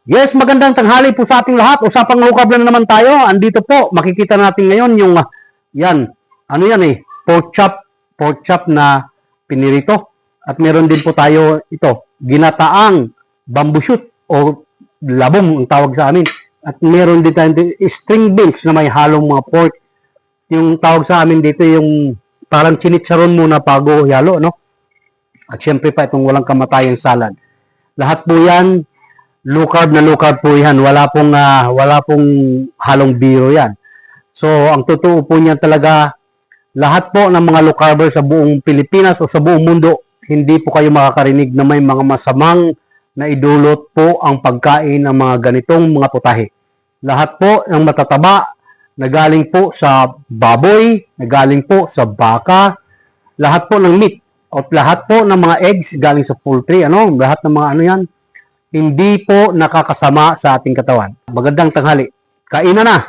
Yes, magandang tanghali po sa ating lahat. Usapang low carb na naman tayo. Andito po, makikita natin ngayon yung, yan, ano yan eh, pork chop na pinirito. At meron din po tayo ito, ginataang bamboo shoot o labong ang tawag sa amin. At meron din tayo string beans na may halong mga pork. Yung tawag sa amin dito yung parang chinitsaron muna bago halo, no? At syempre pa itong walang kamatayang salad. Lahat po yan, low carb po yan. Wala pong halong biro yan. So, ang totoo po niyan talaga, lahat po ng mga low carber sa buong Pilipinas o sa buong mundo, hindi po kayo makakarinig na may mga masamang na idulot po ang pagkain ng mga ganitong mga putahe. Lahat po ng matataba na galing po sa baboy, na galing po sa baka, lahat po ng meat, o lahat po ng mga eggs galing sa poultry, lahat ng mga yan, hindi po nakakasama sa ating katawan. Magandang tanghali. Kainan na!